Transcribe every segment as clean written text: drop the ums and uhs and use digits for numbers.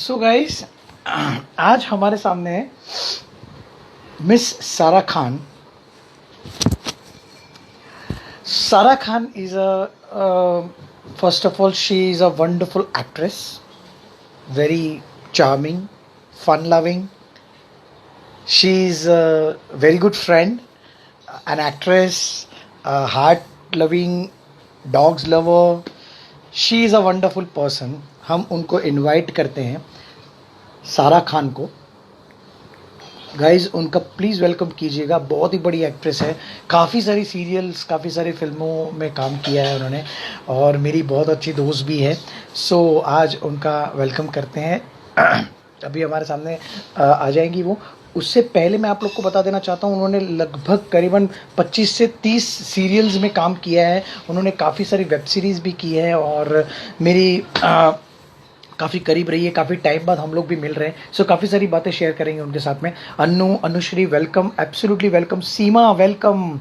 So guys, आज हमारे सामने है मिस सारा Khan. Sara Khan is first of all, she is a wonderful actress, very charming, fun loving. She is a very good friend, an actress, a heart loving, dogs lover. She is a wonderful person. हम उनको invite करते हैं, सारा खान को. Guys उनका please welcome कीजिएगा. बहुत ही बड़ी एक्ट्रेस है, काफ़ी सारी सीरियल्स, काफ़ी सारी फिल्मों में काम किया है उन्होंने, और मेरी बहुत अच्छी दोस्त भी है. सो आज उनका वेलकम करते हैं. अभी हमारे सामने आ जाएंगी वो. उससे पहले मैं आप लोग को बता देना चाहता हूँ, उन्होंने लगभग करीबन 25 से 30 सीरियल्स में काम किया है. उन्होंने काफ़ी सारी वेब सीरीज़ भी की है, और मेरी काफ़ी करीब रही है. काफ़ी टाइम बाद हम लोग भी मिल रहे हैं. सो काफ़ी सारी बातें शेयर करेंगे उनके साथ में. Anushree welcome, absolutely welcome. Seema welcome.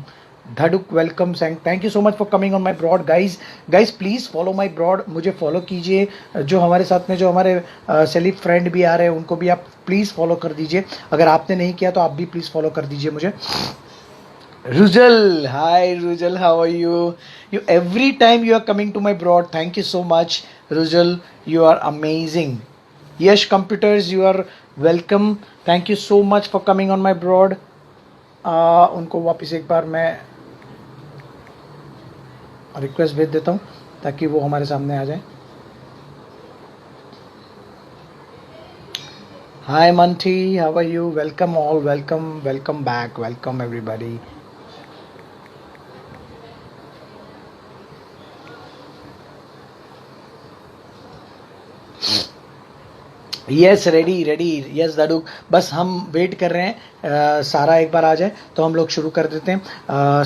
धड़ुक welcome. Thank you so much for coming on my broad. Guys please follow my broad. मुझे फॉलो कीजिए. जो हमारे साथ में जो हमारे सेलिब फ्रेंड भी आ रहे हैं, उनको भी आप प्लीज़ फॉलो कर दीजिए. अगर आपने नहीं किया तो आप भी प्लीज़ फॉलो कर दीजिए मुझे. Rujal, hi Rujal, how are you? You every time you are coming to my broad. Thank you so much, Rujal. You are amazing. Yash Computers, you are welcome. Thank you so much for coming on my broad. उनको वापस एक बार मैं request भेज देता हूँ ताकि वो हमारे सामने आ जाए. Hi Manthi, how are you? Welcome all, welcome back, welcome everybody. Yes ready. Yes दादू, बस हम वेट कर रहे हैं सारा एक बार आ जाए तो हम लोग शुरू कर देते हैं.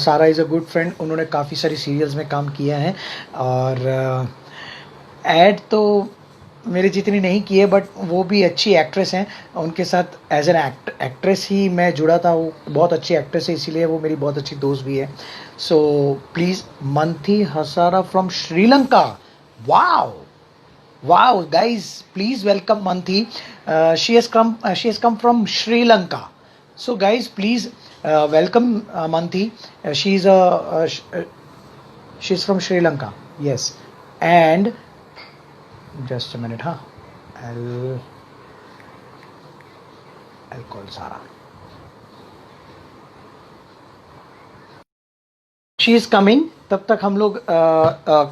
सारा इज़ अ गुड फ्रेंड. उन्होंने काफ़ी सारी सीरियल्स में काम किया है, और ऐड तो मेरे जितनी नहीं की है, बट वो भी अच्छी एक्ट्रेस हैं. उनके साथ एज एन एक्ट्रेस ही मैं जुड़ा था. वो बहुत अच्छी एक्ट्रेस है, इसीलिए वो मेरी बहुत अच्छी दोस्त भी है. So please, Manthi Hasara from Sri Lanka. Wow. Wow, guys, please welcome Manthi. She has come from Sri Lanka. So, guys, please welcome Manthi. She's from Sri Lanka. Yes, and just a minute, huh? I'll call Sara. She is coming. तब तक हम लोग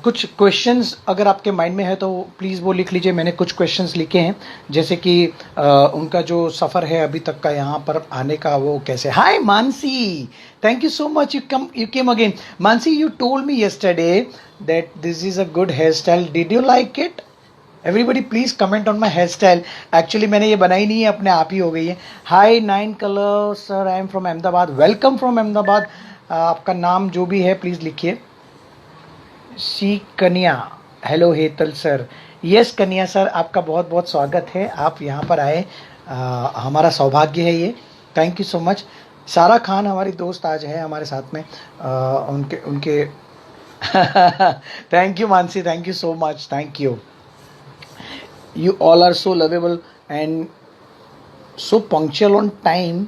कुछ questions अगर आपके mind में है तो प्लीज़ वो लिख लीजिए. मैंने कुछ क्वेश्चंस लिखे हैं, जैसे कि उनका जो सफ़र है अभी तक का यहाँ पर आने का, वो कैसे. Hi Mansi, thank you so much. You came again. Mansi, you told me yesterday that this is a good hair style. Did you like it? Everybody please comment on my hair style. Actually मैंने ये बनाई नहीं है, अपने आप ही हो गई है. High 9 colour sir, I am from Ahmedabad. Welcome from Ahmedabad. आपका नाम जो भी है प्लीज़ लिखिए. सी कन्या, हेलो हेतल सर. यस कन्या सर, आपका बहुत बहुत स्वागत है. आप यहाँ पर आए, हमारा सौभाग्य है ये. Thank you so much. सारा खान हमारी दोस्त आज है हमारे साथ में. उनके thank you Mansi, thank you so much. Thank you. You all are so lovable and so punctual on time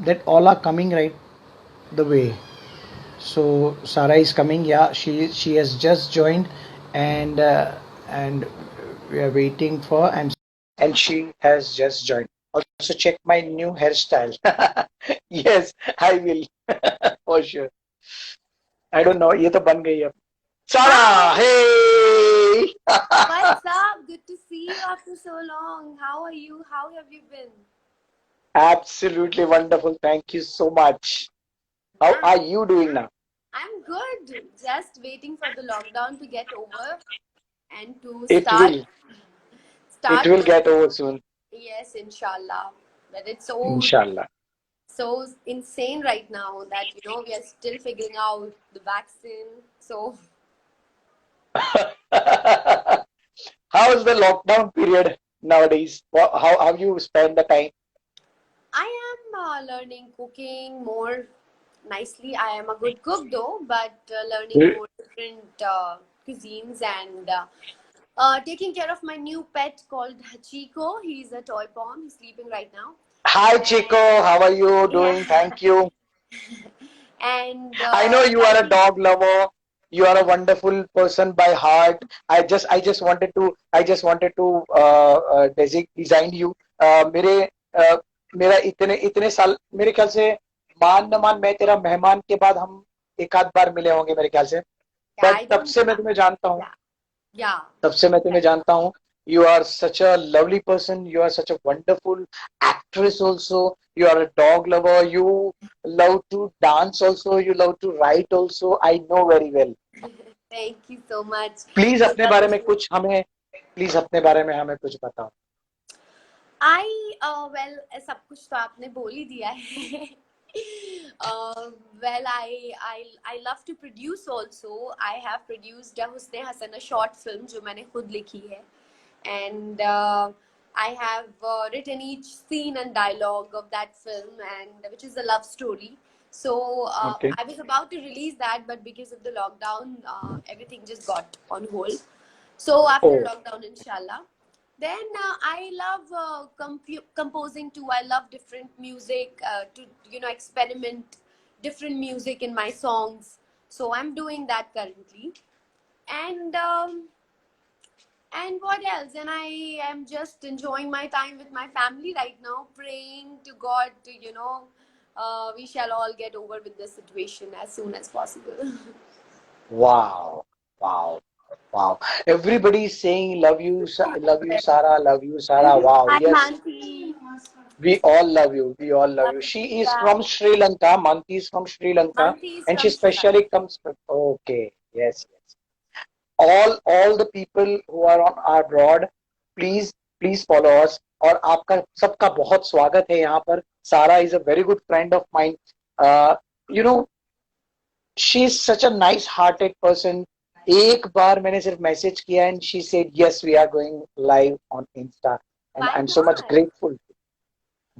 that all are coming right the way. So Sara is coming. Yeah, she has just joined, and we are waiting for, and she has just joined. Also check my new hairstyle. Yes, I will. For sure. I don't know, ये तो बन गई अब. Sara, hey. What's up? Good to see you after so long. How are you? How have you been? Absolutely wonderful. Thank you so much. How are you doing now? I'm good. Just waiting for the lockdown to get over and to It will. start. It will get over soon. Yes, inshallah. But it's Inshallah. so insane right now that we are still figuring out the vaccine. So How is the lockdown period nowadays? How you spend the time? I am learning cooking more nicely. I am a good cook though, but learning more different cuisines and Taking care of my new pet called Chico. He's a toy pom. He's sleeping right now. Hi, Chico. And How are you yeah, doing? Thank you. and I know you are a currently, dog lover. You are a wonderful person by heart. I just wanted to design you. मेरे मेरा इतने इतने साल मेरे ख्याल से मान न मान मैं तेरा मेहमान के बाद हम एक आध बार मिले होंगे मेरे ख्याल से. yeah, बट I तब don't, से मैं तुम्हें जानता हूँ. yeah, yeah, तब से मैं तुम्हें right. जानता हूँ. You are such a lovely person. You are such a wonderful actress also. You are a dog lover. You love to dance also. You love to write also. I know very well. Thank you so much. Please I अपने love बारे में you. कुछ हमें please अपने बारे में हमें कुछ बताओ. Well, सब कुछ तो आपने बोल ही दिया है. Well, I love to produce also. I have produced Husne Hasan, a short film जो मैंने खुद लिखी है, and I have written each scene and dialogue of that film, and which is a love story. So Okay. I was about to release that, but because of the lockdown, everything just got on hold. So after Oh, lockdown, inshallah. Then I love composing too. I love different music to experiment different music in my songs. So I'm doing that currently, and what else? And I am just enjoying my time with my family right now, praying to God to we shall all get over with this situation as soon as possible. wow, wow, wow. Everybody is saying love you, Sarah, love you, Sarah. Wow, Hi, yes, Mansi. we all love you. We all love Love you. you She is back. from Sri Lanka. Manti is from Sri Lanka, Mansi is and she from Sri Lanka. specially comes from. Okay, yes, yes. All the people who are on our abroad, please follow us. और आपका सबका बहुत स्वागत है यहाँ पर. Sarah is a very good friend of mine. uh, you know, she is such a nice hearted person. एक बार मैंने सिर्फ मैसेज किया and she said yes, we are going live on Insta, and Why I'm so much not? grateful, I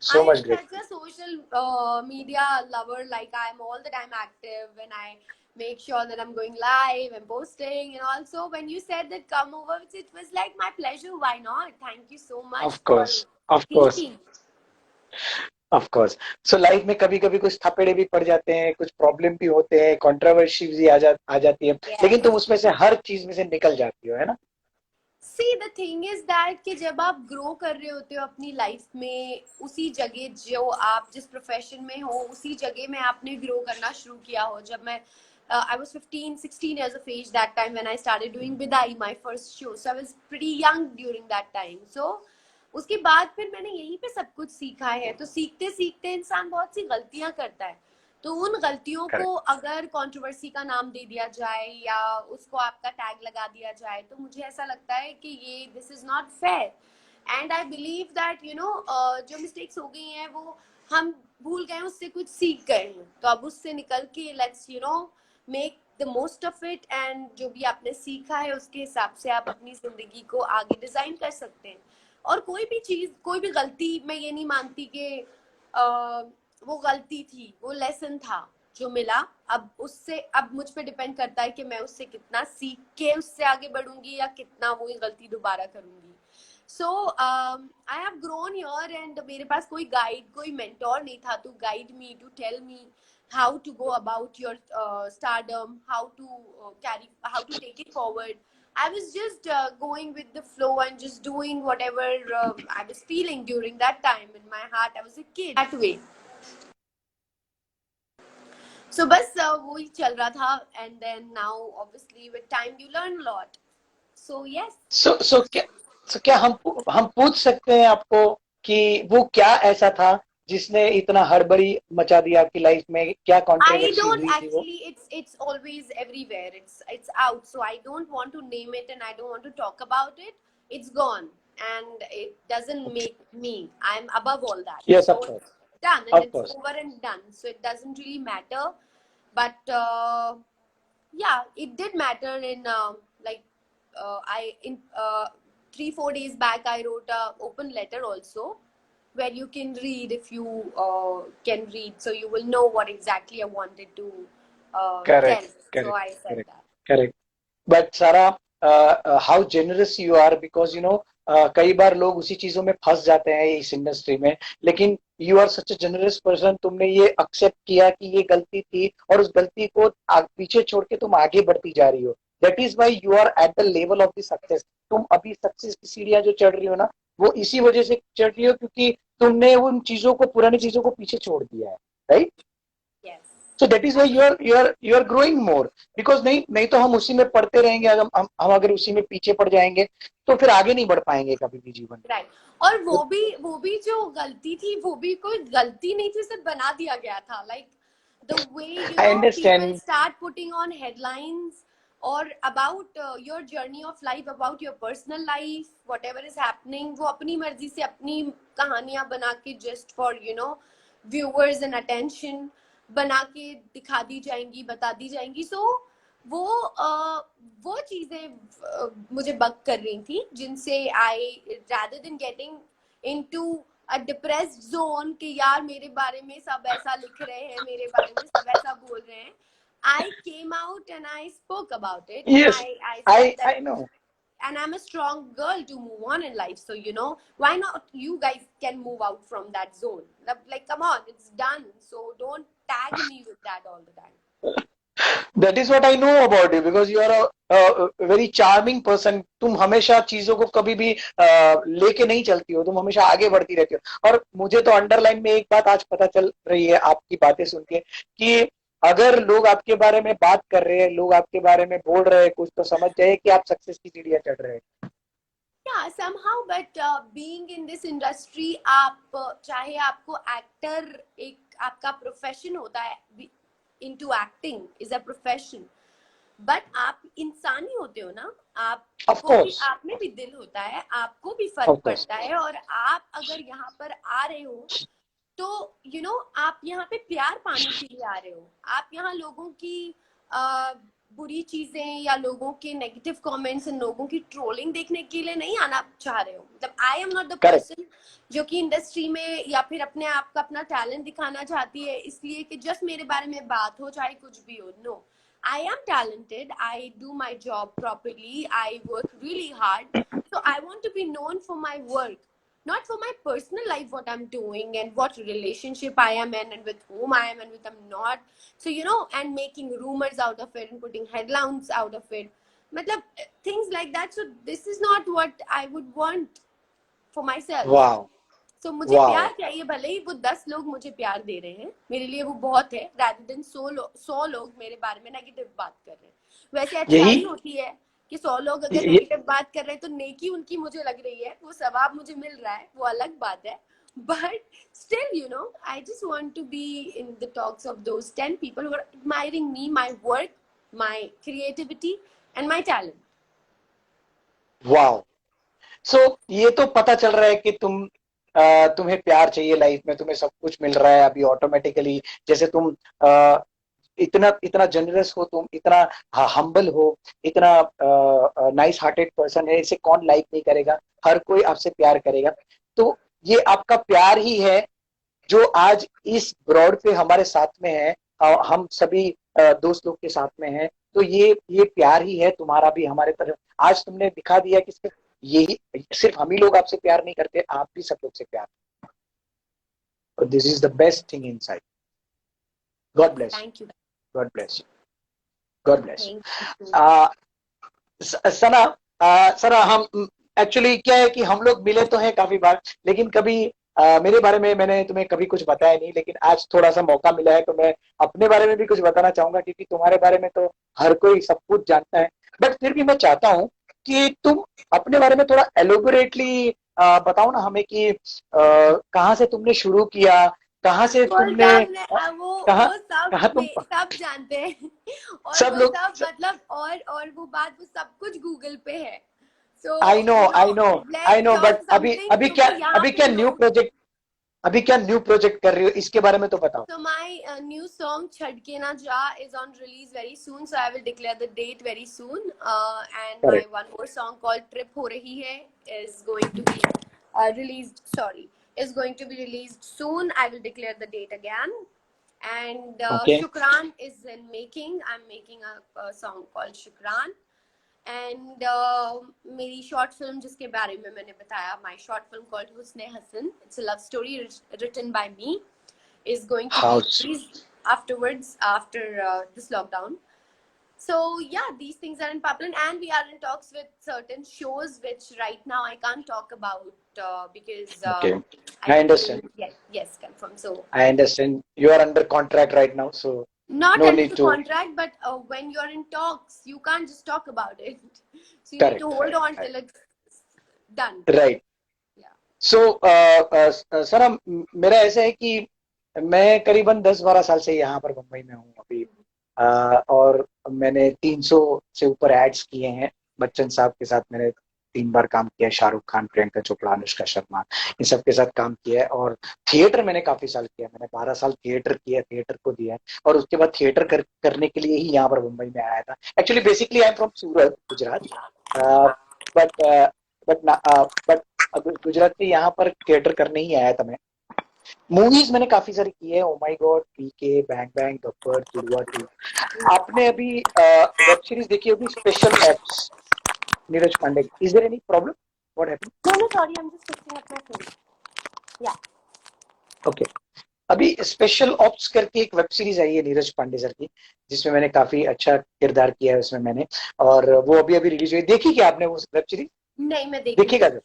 so am much such grateful. a social media lover. Like I'm all the time active, and I make sure that I'm going live and posting. And also, when you said that come over, it was like my pleasure. Why not? Thank you so much Of for course, of course, thinking. of course. So life में कभी कभी कुछ थपेड़े भी पड़ जाते हैं, कुछ problem भी होते हैं, कंट्रोवर्सी भी आ जाती है, लेकिन तुम Yes. उसमें से हर चीज में से निकल जाती हो, है ना. See the thing is that कि जब आप ग्रो कर रहे होते हो अपनी लाइफ में उसी जगह जो आप जिस प्रोफेशन में हो उसी जगह में आपने ग्रो करना शुरू किया हो. जब मैं I was 15, 16 years of age that time when I started doing Bidai, my first show. So I was pretty young during that time. So उसके बाद फिर मैंने यहीं पे सब कुछ सीखा है. तो सीखते सीखते इंसान बहुत सी गलतियां करता है. तो उन गलतियों को करेक्ट. अगर कंट्रोवर्सी का नाम दे दिया जाए या उसको आपका टैग लगा दिया जाए तो मुझे ऐसा लगता है कि ये this is not fair. And I believe that जो मिस्टेक्स हो गई हैं वो हम भूल गए, उससे कुछ सीख गए हैं. तो अब उससे निकल के let's make the most of it, and जो भी आपने सीखा है उसके हिसाब से आप अपनी जिंदगी को आगे डिजाइन कर सकते हैं. और कोई भी चीज, कोई भी गलती मैं ये नहीं मानती कि वो गलती थी, वो लेसन था जो मिला. अब उससे अब मुझ पे डिपेंड करता है कि मैं उससे कितना सीख के उससे आगे बढ़ूंगी या कितना वही गलती दोबारा करूंगी. So I have grown here, and मेरे पास कोई गाइड, कोई मेंटोर नहीं था to guide me, to tell me how to go about your stardom, how to how to take it forward. I was just going with the flow and just doing whatever I was feeling during that time in my heart. I was a kid that way. So बस वही चल रहा था, and then now obviously with time you learn a lot. So yes. सो क्या हम पूछ सकते हैं आपको कि वो क्या ऐसा था जिसने इतना हड़बड़ी मचा दिया आपकी लाइफ में, क्या I कंट्रोवर्सी don't हुई थी वो. actually. It's always everywhere. It's out. So I don't want to name it and I don't want to talk about it. It's gone and it doesn't Okay. make me. I'm above all that. Yes, of So course, it's done and of it's course. over and done. So it doesn't really matter. But yeah, it did matter in like I in 3-4 days back I wrote a open letter also where you can read if you can read, so you will know what exactly I wanted to tell. Correct, So correct, I said correct, that. correct. But Sarah, how generous you are, because कई बार लोग उसी चीजों में फंस जाते हैं इस इंडस्ट्री में, लेकिन you are such a generous person. तुमने ये एक्सेप्ट किया कि ये गलती थी और उस गलती को पीछे छोड़ के तुम आगे बढ़ती जा रही हो। That is why you are at the level of the success. तुम अभी सक्सेस की सीढ़ियां जो चढ़ रही हो ना, वो इसी वजह से चढ़ रही हो क्योंकि तुमने उन चीजों को, पुरानी चीजों को पीछे छोड़ दिया है, right? Yes. So that is why you are growing more. Because नहीं नहीं तो हम उसी में पढ़ते रहेंगे, अगर हम अगर उसी में पीछे पड़ जाएंगे तो फिर आगे नहीं बढ़ पाएंगे कभी भी जीवन में। राइट। और वो भी जो गलती थी, वो भी कोई गलती नहीं थी, सिर्फ बना दिया गया था। Like the way I people understand. start putting on headlines or about your journey of life, about your personal life, whatever is happening, वो अपनी मर्जी से अपनी कहानियां बना के just for viewers and attention बना के दिखा दी जाएंगी, बता दी जाएंगी। सो वो वो चीजें मुझे बग कर रही थी, जिनसे आई rather than getting into a depressed zone कि यार मेरे बारे में सब ऐसा लिख रहे हैं, मेरे बारे में सब ऐसा बोल रहे हैं, I came out and I spoke about it, and yes, I I said that, I know. and I'm a strong girl to move on in life, so why not you guys can move out from that zone? Like, come on, it's done, so don't tag me with that all the time. That is what I know about you, because you are a very charming person. तुम हमेशा चीजों को कभी भी लेके नहीं चलती हो, तुम हमेशा आगे बढ़ती रहती हो। और मुझे तो अंडरलाइन में एक बात आज पता चल रही है आपकी बातें सुन के, कि अगर लोग आपके बारे में बात कर रहे हैं, लोग आपके बारे में बोल रहे हैं कुछ, तो समझ जाइए कि आप सक्सेस की सीढ़ियां चढ़ रहे हैं। Yeah, somehow, but being in this industry, आप चाहे आपको एक्टर एक आपका प्रोफेशन होता है, into acting is a profession, but आप इंसान ही होते हो ना। ऑफ आपको भी, कोर्स, आप में भी दिल होता है, आपको भी फर्क ऑफ कोर्स। पड़ता है। और आप अगर यहाँ पर आ रहे हो तो आप यहाँ पे प्यार पाने के लिए आ रहे हो। आप यहाँ लोगों की बुरी चीजें या लोगों के नेगेटिव कमेंट्स एंड लोगों की ट्रोलिंग देखने के लिए नहीं आना चाह रहे हो। मतलब I am not the correct. Person जो कि इंडस्ट्री में या फिर अपने आप का अपना टैलेंट दिखाना चाहती है इसलिए कि जस्ट मेरे बारे में बात हो, चाहे कुछ भी हो। No, I am talented, I do my job properly, I work really hard, so I want to be known for my work, not for my personal life, what I'm doing and what relationship I am in and with whom I am and with I'm not. So and making rumors out of it and putting headlines out of it, matlab, things like that. So this is not what I would want for myself. Wow, So मुझे wow. प्यार चाहिए, भले ही वो 10 लोग मुझे प्यार दे रहे हैं, मेरे लिए वो बहुत है, rather than 100 लोग मेरे बारे में नेगेटिव बात कर रहे हैं। वैसे यही अच्छाई होती है कि 100 लोग अगर ये, नेगेटिव बात कर रहे हैं तो नेकी उनकी मुझे लग रही है, वो सवाब मुझे मिल रहा है, वो अलग बात है। But still, I just want to be in the talks of those 10 people who are admiring me, my work, my creativity and my talent. Wow. So ये तो पता चल रहा है कि तुम्हें प्यार चाहिए लाइफ में, तुम्हें सब कुछ मिल रहा है अभी ऑटोमेटिकली। जैसे तुम इतना इतना जनरस हो, तुम इतना हम्बल हो, इतना नाइस हार्टेड पर्सन है, इसे कौन लाइक नहीं करेगा? हर कोई आपसे प्यार करेगा। तो ये आपका प्यार ही है जो आज इस ब्रॉड पे हमारे साथ में है, हम सभी दोस्त लोग के साथ में है। तो ये प्यार ही है तुम्हारा भी हमारे तरफ। आज तुमने दिखा दिया कि यही, सिर्फ हम ही लोग आपसे प्यार नहीं करते, आप भी सब लोग से प्यार। This is the best thing inside. God bless you. Thank you. God bless you. God bless Thank you. You. Sana, Sana, हम एक्चुअली क्या है कि हम लोग मिले तो हैं काफी बार, लेकिन कभी मेरे बारे में मैंने तुम्हें कभी कुछ बताया नहीं। लेकिन आज थोड़ा सा मौका मिला है तो मैं अपने बारे में भी कुछ बताना चाहूंगा, क्योंकि तुम्हारे बारे में तो हर कोई सब कुछ जानता है। बट फिर भी मैं चाहता हूँ कि तुम अपने बारे में थोड़ा एलोबोरेटली बताओ ना हमें कि कहाँ से तुमने शुरू किया, कहाँ से वो तुमने सब कहाँ वो सब कहाँ तुम, सब जानते हैं। और सब वो लोग। सब मतलब और वो बात, वो सब कुछ गूगल पे है। So I know, I know, I let's know. Talk but अभी समथिंग अभी जो क्या, कि यहाँ अभी पे क्या न्यू लोग। प्रोजेक्ट, अभी क्या न्यू प्रोजेक्ट कर रही हो, इसके बारे में तो बताओ। So my new song "Chhad Ke Na Ja" is on release very soon. So I will declare the date very soon. And my correct. one more song called "Trip Ho Rahi Hai" is going to be released. Sorry, is going to be released soon. I will declare the date again. And okay. Shukran is in making. I'm making a song called Shukran. And मेरी short film जिसके बारे में मैंने बताया, माई short film called Husn Hasan, it's a love story written by me, is going to be house released afterwards after this lockdown. So yeah, these things are in pipeline, and we are in talks with certain shows which right now I can't talk about because okay I I need to understand yes confirm. So I understand you are under contract right now so not no under need the to contract, but when you're in talks, you can't just talk about it. So you need to correct hold on right till it's done. Right Yeah. So sir मेरा ऐसा है कि मैं करीबन 10-12 साल से यहाँ पर मुंबई में हूँ अभी। और मैंने 300 से ऊपर एड्स किए हैं। बच्चन साहब के साथ मैंने 3 बार काम किया है, शाहरुख खान, प्रियंका चोपड़ा, अनुष्का शर्मा, इन सब के साथ काम किया है। और थिएटर मैंने काफी साल किया, मैंने 12 साल थिएटर किया, थिएटर को दिया है। और उसके बाद थिएटर करने के लिए ही यहाँ पर मुंबई में आया था। Actually basically I am from Surat, Gujarat, but but Gujarat के यहाँ पर थिएटर करने ही आया था मैं। मूवीज मैंने काफी सारी की है, oh my god, PK, Bang Bang, Gabbar, Judwaa 2। आपने अभी वेब सीरीज देखी होगी स्पेशल ऑप्स, नीरज पांडे की। Is there any problem? What happened? No, sorry, I'm just fixing up my phone. Yeah. Okay. अभी स्पेशल ऑप्स करके एक वेब सीरीज आई है नीरज पांडे सर की, जिसमें मैंने काफी अच्छा किरदार किया है उसमें मैंने। और वो अभी अभी रिलीज हुई। देखी क्या आपने वो वेब सीरीज? नहीं, मैं देखिएगा देखूंगी। जरूर,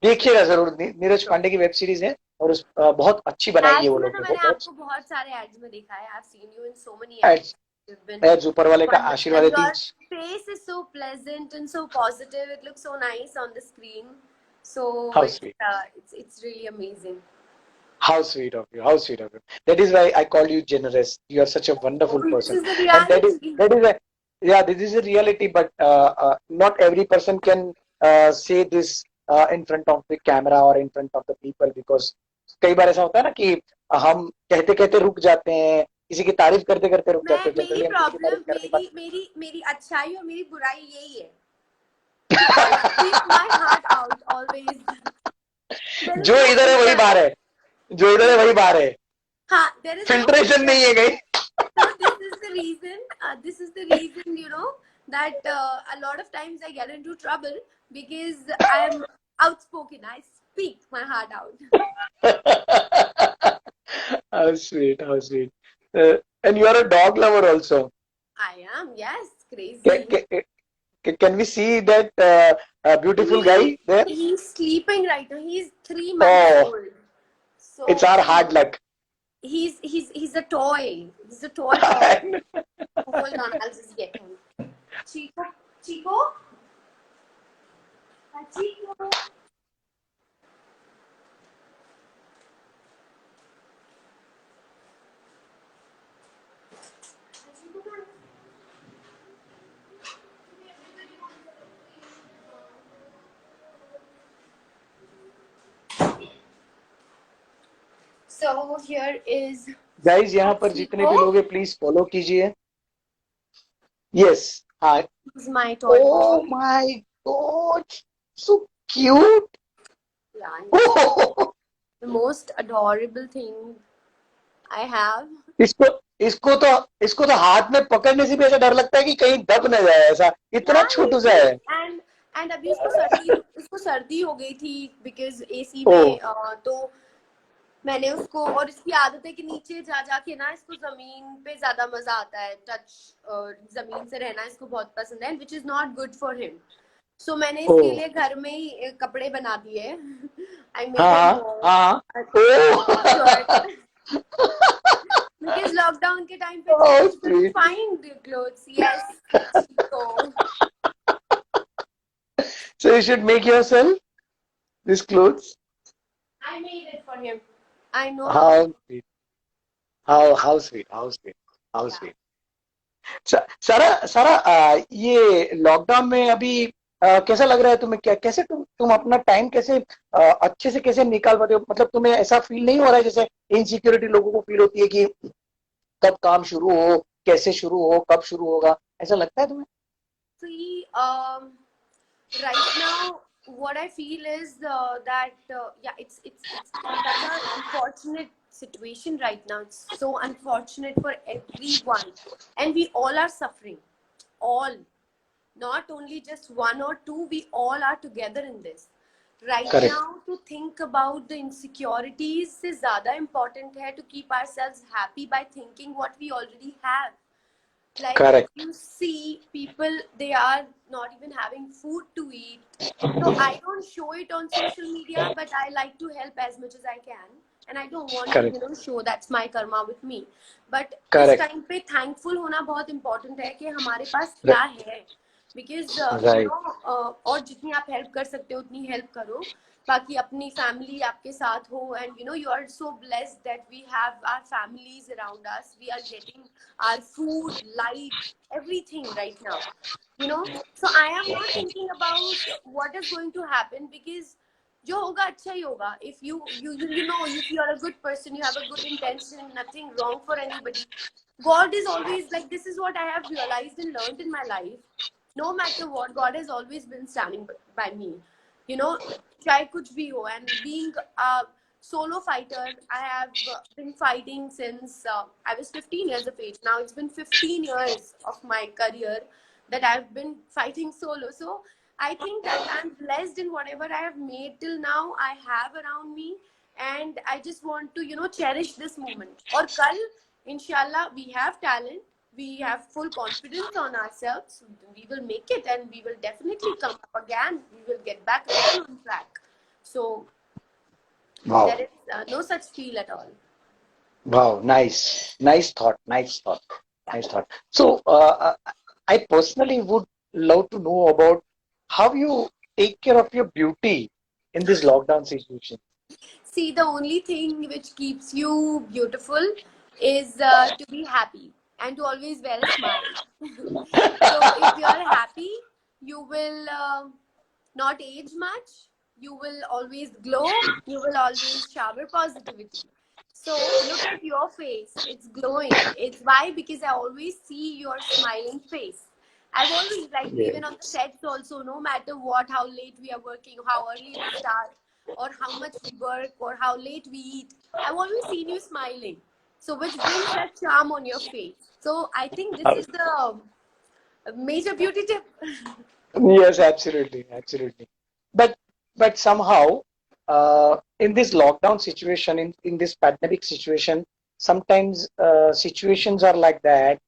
देखिएगा जरूर। नीरज पांडे की वेब सीरीज है और बहुत अच्छी बनाई है एड्स वो में लोग तो ने, मैंने बहुत आपको बहुत सारे एड्स में देखा है। I've seen you in so many ads. Ads. You've been ads ऊपर वाले का wonderful, आशीर्वाद and है your 3। face is so pleasant and so positive. It looks so nice on the screen. So how it's sweet, it's really amazing. how sweet of you, how sweet of you. That is why I call you generous. You are such a Oh, wonderful this person. is the And reality. that is a, yeah, this is a reality, but not every person can say this in front of the camera or in front of the people, because कई बार ऐसा होता है ना कि हम कहते कहते रुक जाते हैं, किसी की तारीफ करते करते रुक जाते हैं। मेरी जनरली हम किसी की तारीफ प्रॉब्लम, कर नहीं मेरी मेरी मेरी अच्छाई और मेरी बुराई यही है कि I speak my heart out always. पाते। There is जो no इधर है वही filter. बाहर है, जो इधर है There वही is, बाहर है, हाँ, there is no filtration filter. नहीं है कहीं। So this is the reason. This is the reason, you know, that a lot of times I get into trouble because I'm outspoken. I speak my heart out. How sweet, how sweet. And you are a dog lover also. I am, yes, Can, crazy. can, can we see that beautiful He guy there? he's sleeping right now. He's 3 months Oh, old. it's So our hard luck. he's a toy. He's a toy dog. Hold on, I'll just get him. Chico, Chico, Chico. So here is Guys, यहाँ पर जितने Chico. भी लोग हैं please follow कीजिए। Yes. Hi. He's my toy Oh dog. my God, so cute. Yeah, he's the most adorable thing I have. इसको इसको तो हाथ में पकड़ने से भी ऐसा डर लगता है कि कहीं दब न जाए, ऐसा इतना Yeah, छोटू सा है। and अभी उसको सर्दी हो गई थी because AC ओह, में तो मैंने उसको, और इसकी आदत है कि नीचे जा जाके ना इसको जमीन पे ज्यादा मजा आता है, टच जमीन से रहना इसको बहुत पसंद है, which is not good for him. So मैंने इसके ओह, लिए घर में ही कपड़े बना दिए। I made हाँ him हाँ हाँ, a shirt oh, because lockdown के time पे oh you couldn't sweet. find clothes. Yes, Chico. So you should make yourself these clothes. I made it for him. I know how to. How sweet, how sweet, how sweet, how Yeah. sweet. सारा सारा ये lockdown में अभी कैसा लग रहा है तुम्हें? क्या कैसे तुम अपना टाइम कैसे अच्छे से कैसे निकाल पाते हो? मतलब तुम्हें ऐसा फील नहीं हो रहा है जैसे इनसिक्योरिटी लोगों को फील होती है कि कब काम शुरू हो, कैसे शुरू हो, कब शुरू होगा, ऐसा लगता है तुम्हें? See, right now, what I feel is that yeah, it's such an unfortunate situation right now. It's so unfortunate for everyone, and we all are suffering. All. not only just one or two, we all are together in this. Right Correct. now, to think about the insecurities से ज़्यादा important है to keep ourselves happy by thinking what we already have. Like if Correct. you see people, they are not even having food to eat. So I don't show it on social media, but I like to help as much as I can. And I don't want to, Correct. show that's my karma with me. But इस Correct. time पे thankful होना बहुत important है कि हमारे पास Right. क्या है. Because Right. और जितनी आप help कर सकते हो उतनी help करो. बाकी अपनी family आपके साथ हो, and you are so blessed that we have our families around us. We are getting our food, light, everything right now. So I am not thinking about what is going to happen, because जो होगा अच्छा ही होगा. If if you are a good person, you have a good intention, nothing wrong for anybody. God is always like, this is what I have realized and learned in my life. No matter what, God has always been standing by me. चाहे कुछ भी हो. And being a solo fighter, I have been fighting since I was 15 years of age. Now it's been 15 years of my career that I've been fighting solo. So I think that I'm blessed in whatever I have made till now, I have around me. And I just want to, cherish this moment. Or kal, inshallah, we have talent. We have full confidence on ourselves. We will make it, and we will definitely come up again. We will get back again on track. So Wow. there is no such feel at all. Wow. Nice. Nice thought. Nice thought. Nice thought. So, I personally would love to know about how you take care of your beauty in this lockdown situation. See, the only thing which keeps you beautiful is to be happy and to always wear a smile. So if you are happy, you will not age much. You will always glow. You will always shower positivity. So look at your face. It's glowing. It's why? Because I always see your smiling face. I've always, like, Yeah. even on the sets also, no matter what, how late we are working, how early we start, or how much we work, or how late we eat, I've always seen you smiling. So which brings that charm on your face. So I think this Uh, is the major beauty tip. Yes, absolutely, absolutely. But somehow, in this lockdown situation, in this pandemic situation, sometimes situations are like that.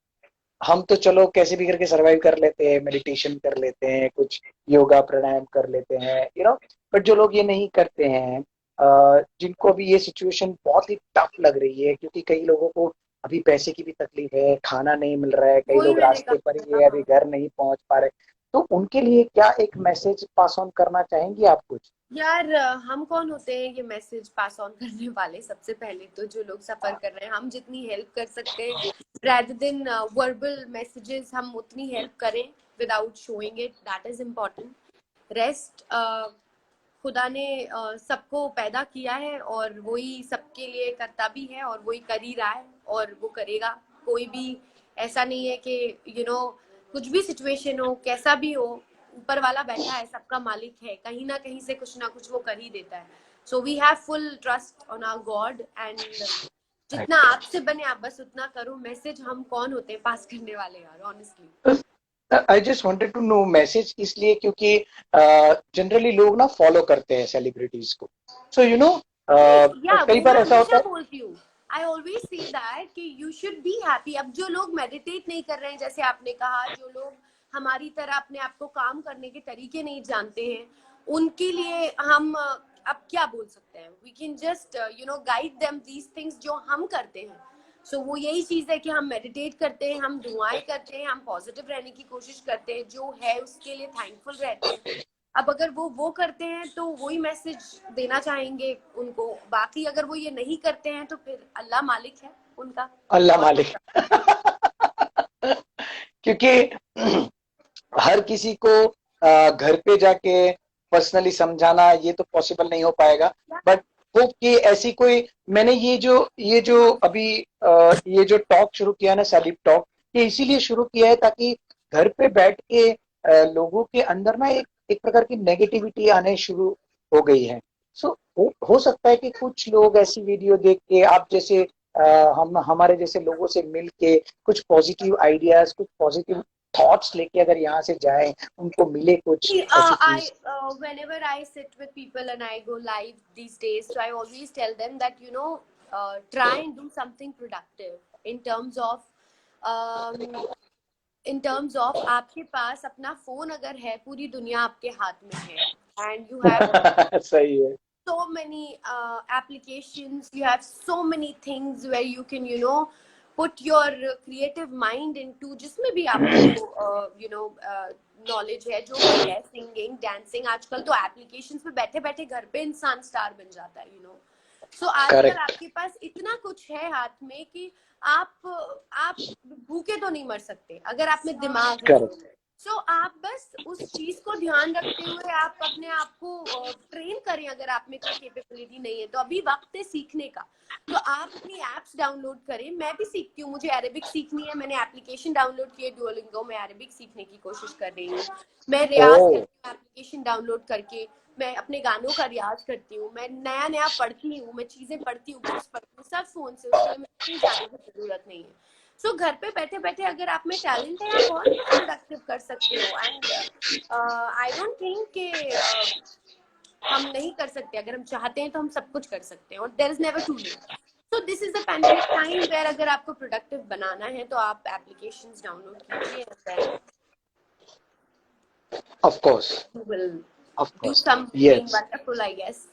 हम तो चलो कैसे भी करके survive कर लेते हैं, meditation कर लेते हैं, कुछ योगा प्राणायाम कर लेते हैं, बट जो लोग ये नहीं करते हैं, जिनको अभी ये सिचुएशन बहुत ही टफ लग रही है, क्योंकि कई लोगों को अभी पैसे की भी तकलीफ है, खाना नहीं मिल रहा है, कई वही लोग मैंने रास्ते पर ही है, कहा. अभी घर नहीं पहुंच पा रहे, तो उनके लिए क्या एक मैसेज पास ऑन करना चाहेंगी आप कुछ? यार, हम कौन होते हैं ये मैसेज पास ऑन करने वाले? सबसे पहले तो जो लोग सफर कर रहे हैं, हम जितनी हेल्प कर सकते हैं, rather than verbal messages, हम उतनी हेल्प करें without showing it. That is important. Rest खुदा ने सबको पैदा किया है, और वही सबके लिए करता भी है, और वही कर ही रहा है, और वो करेगा. कोई भी ऐसा नहीं है कि कुछ भी सिचुएशन हो, कैसा भी हो, ऊपर वाला बैठा है, सबका मालिक है, कहीं ना कहीं से कुछ ना कुछ वो कर ही देता है. So we have full trust on our god. And जितना आपसे बने आप बस उतना करो. मैसेज हम कौन होते हैं पास करने वाले यार, honestly. I just wanted to know message, इसलिए क्योंकि जनरली लोग ना फॉलो करते हैं सेलिब्रिटीज को, सो या कई वो मैं बार ऐसा होता हमेशा है. बोलती हूँ. आई ऑलवेज से दैट कि यू शुड बी हैप्पी. अब जो लोग मेडिटेट नहीं कर रहे हैं, जैसे आपने कहा, जो लोग हमारी तरह अपने आप को काम करने के तरीके नहीं जानते हैं, उनके लिए हम अब क्या बोल सकते हैं? We can just guide them these things जो हम करते हैं. सो वो यही चीज है कि हम मेडिटेट करते हैं, हम दुआएं करते हैं, हम पॉजिटिव रहने की कोशिश करते हैं, जो है उसके लिए थैंकफुल रहते हैं. अब अगर वो करते हैं तो वही मैसेज देना चाहेंगे उनको. बाकी अगर वो ये नहीं करते हैं तो फिर अल्लाह मालिक है उनका. अल्लाह और मालिक. क्योंकि हर किसी को घर पे जाके पर्सनली समझाना ये तो पॉसिबल नहीं हो पाएगा, बट होप कि ऐसी कोई, मैंने ये जो अभी ये जो टॉक शुरू किया ना, सेलिब टॉक, ये इसीलिए शुरू किया है ताकि घर पे बैठ के लोगों के अंदर ना एक प्रकार की नेगेटिविटी आने शुरू हो गई है. सो हो सकता है कि कुछ लोग ऐसी वीडियो देख के, आप जैसे हम हमारे जैसे लोगों से मिल के कुछ पॉजिटिव आइडियाज, कुछ पॉजिटिव थॉट्स लेके अगर यहाँ से जाए, उनको मिले कुछ See, ऐसी चीज? whenever I sit with people and I go live these days, so I always tell them that try and do something productive in terms of um, आपके पास अपना फोन अगर है, पूरी दुनिया आपके हाथ में है, and you have सही है। so many applications, you have so many things where you can put your creative mind into, जिसमें भी आपको नॉलेज है, जो भी है, सिंगिंग, डांसिंग, आजकल तो एप्लीकेशंस पे बैठे बैठे घर पे इंसान स्टार बन जाता है, सो आजकल करेक्ट आपके पास इतना कुछ है हाथ में कि आप भूखे तो नहीं मर सकते अगर आप में दिमाग है। करेक्ट सो आप बस उस चीज को ध्यान रखते हुए आप अपने आप को ट्रेन करें। अगर आप में कोई कैपेबिलिटी नहीं है तो अभी वक्त है सीखने का, तो आप अपनी एप्स डाउनलोड करें। मैं भी सीखती हूँ, मुझे अरेबिक सीखनी है, मैंने एप्लीकेशन डाउनलोड की है डुओलिंगो, मैं अरेबिक सीखने की कोशिश कर रही हूँ। मैं रियाज ओ करती हूँ एप्लीकेशन डाउनलोड करके, मैं अपने गानों का रियाज करती हूँ, मैं नया नया पढ़ती हूँ, मैं चीजें पढ़ती हूँ, बुक्स पढ़ती हूँ, सब फोन से, उसके लिए मुझे कहीं जाने की जरूरत नहीं है। सो घर पे बैठे बैठे अगर आप में टैलेंट है, आप बहुत कुछ प्रोडक्टिव कर सकते हो। एंड आई डोंट थिंक कि हम नहीं कर सकते, अगर हम चाहते हैं तो हम सब कुछ कर सकते हैं, और there is never too late. So this is the pandemic time where अगर आपको प्रोडक्टिव बनाना है तो आप एप्लीकेशंस डाउनलोड कीजिए, and then of course, you will of do course, something yes. Wonderful, I guess.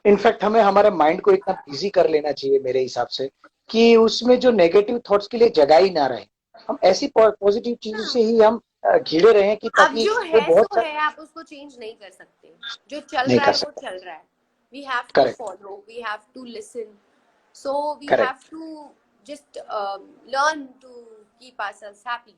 In fact हमें हमारे माइंड को इतना बिजी कर लेना चाहिए मेरे हिसाब से, कि उसमें जो नेगेटिव थॉट्स के लिए जगह ही ना रहे। हम ऐसी पॉजिटिव चीजों से ही हम घिरे रहे कि अब ताकि जो वो है बहुत सो है, आप उसको चेंज नहीं कर सकते, जो चल नहीं रहा कर है वो सकते। चल रहा है। We have to correct follow, we have to listen, so we have correct to just learn to keep ourselves happy.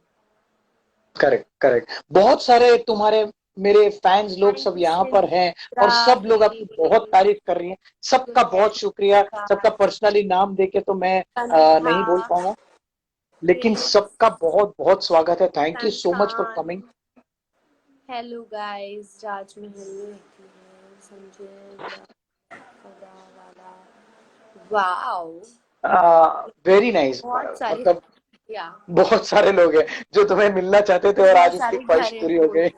Correct correct. बहुत सारे तुम्हारे मेरे फैंस लोग Thank सब you, यहाँ पर हैं, और सब लोग आपकी बहुत तारीफ कर रही हैं। सबका बहुत शुक्रिया। सबका पर्सनली नाम देके तो मैं नहीं बोल पाऊंगा, लेकिन सबका बहुत बहुत स्वागत है। Thank you so much for coming. Hello guys, राजमहल में रहती है संजय, वाओ, वेरी नाइस। बहुत सारे, मतलब या बहुत सारे लोग हैं जो तुम्हें मिलना चाहते थे और बहुत आज उसकी सारे ख्वाहिश घर हैं पूरी हो गई।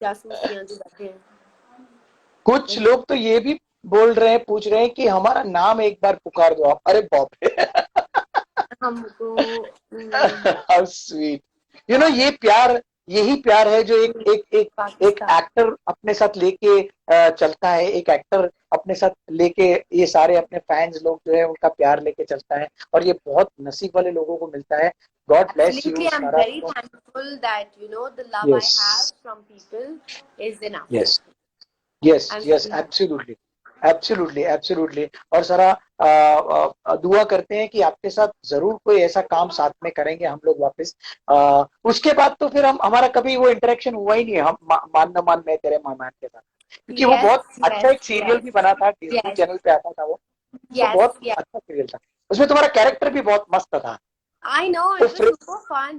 जासूसियां जो बैठे हैं। कुछ लोग तो ये भी बोल रहे हैं, पूछ रहे हैं कि हमारा नाम एक बार पुकार दो आप। अरे बाप रे! हमको हाउ स्वीट। ये प्यार, यही प्यार है जो एक पाकिस्तान, एक्टर अपने साथ लेके चलता है। एक एक्टर अपने साथ लेके ये सारे अपने फैंस लोग जो है उनका प्यार लेके चलता है, और ये बहुत नसीब वाले लोगों को मिलता है। God bless you absolutely, I'm सारा। very thankful that the love I yes have from people is enough. Yes yes I'm yes, very happy. Absolutely absolutely absolutely. और सारा दुआ करते हैं कि आपके साथ जरूर कोई ऐसा काम साथ में करेंगे हम लोग वापस। उसके बाद तो फिर हम हमारा कभी वो इंटरेक्शन हुआ ही नहीं है। हम मान न मान मैं तेरे मेहमान के साथ, क्योंकि वो Yes, बहुत अच्छा yes, एक सीरियल yes, भी बना था, डिज्नी yes, चैनल पे आता था वो। तो yes, बहुत yes. अच्छा सीरियल था। उसमें तुम्हारा कैरेक्टर भी बहुत मस्त था। I know, वो it was super fun.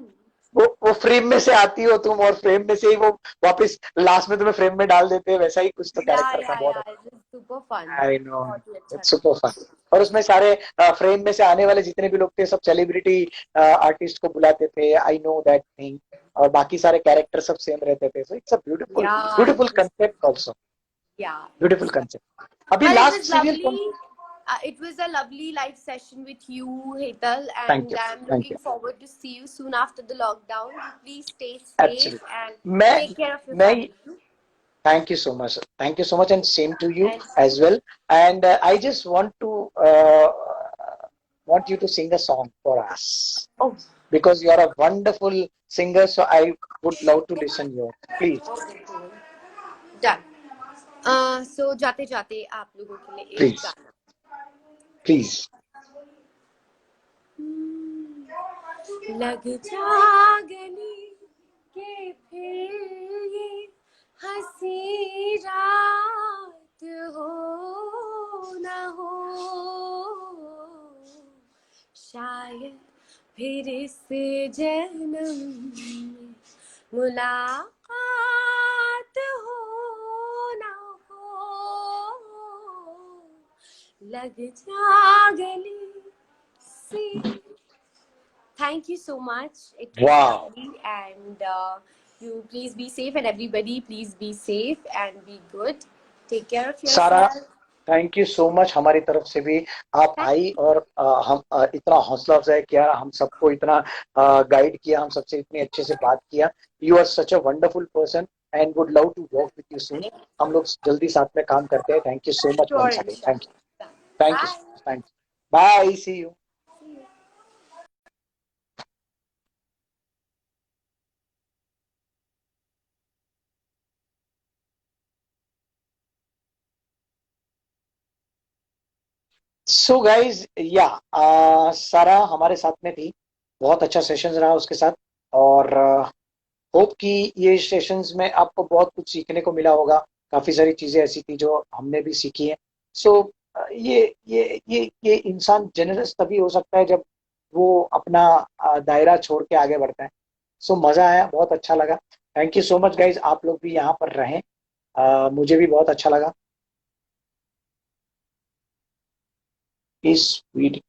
वो फ्रेम में से आती हो तुम, और फ्रेम में से ही वो वापस लास्ट में तुम्हें फ्रेम में डाल देते हैं, वैसा ही कुछ तो Yeah, कैरेक्टर था। yeah, बहुत yeah. It was super fun. I know, बहुत ही अच्छा इट्स था. Super fun. और उसमें सारे फ्रेम में से आने वाले जितने भी लोग थे सब सेलिब्रिटी आर्टिस्ट को बुलाते थे। I know that thing. और बाकी सारे कैरेक्टर सब सेम रहते थे। So it's a beautiful Yeah, beautiful concept also. yeah, it beautiful was fun. Concept. अभी Well, it last was serial कौन? lovely. It was a lovely live session with you, Hetal, thank and you I'm thank looking you. forward to see you soon after the lockdown. Please stay safe and absolutely. मैं take care of your मैं family. Thank you so much. Thank you so much, and same to you And as well. And I just want you to sing a song for us, oh, because you are a wonderful singer. So I would love to listen you. Please, done. So जाते जाते आप लोगों के लिए एक please, गाना. please. लग जा गली के फिर ये हंसी रात हो ना हो, शायद फिर इस जन्म में मुलाकात हो ना हो. लग जा गली सी Thank you so much. It was वाह. lovely, and you please be safe, and everybody please be safe and be good. Take care of सारा, yourself. Thank you so much हमारी तरफ से भी. आप Thank आई और हम इतना हौसला अफजाई किया, हम सबको इतना गाइड किया, हम सबसे इतने अच्छे से बात किया. You are such a wonderful person and would love to work with you soon. हम लोग जल्दी साथ में काम करते हैं. Thank you so much sure, once again. Thank you. inshallah. Thank you. Bye. Thank you. Bye. See you. See you. So guys, या सारा हमारे साथ में थी. बहुत अच्छा सेशन रहा उसके साथ. और होप कि ये सेशंस में आपको बहुत कुछ सीखने को मिला होगा. काफी सारी चीजें ऐसी थी जो हमने भी सीखी है. सो ये इंसान जेनरस तभी हो सकता है जब वो अपना दायरा छोड़ के आगे बढ़ता है. सो मजा आया, बहुत अच्छा लगा. Thank you so much guys, आप लोग भी यहाँ पर रहें. मुझे भी बहुत अच्छा लगा इस वीडियो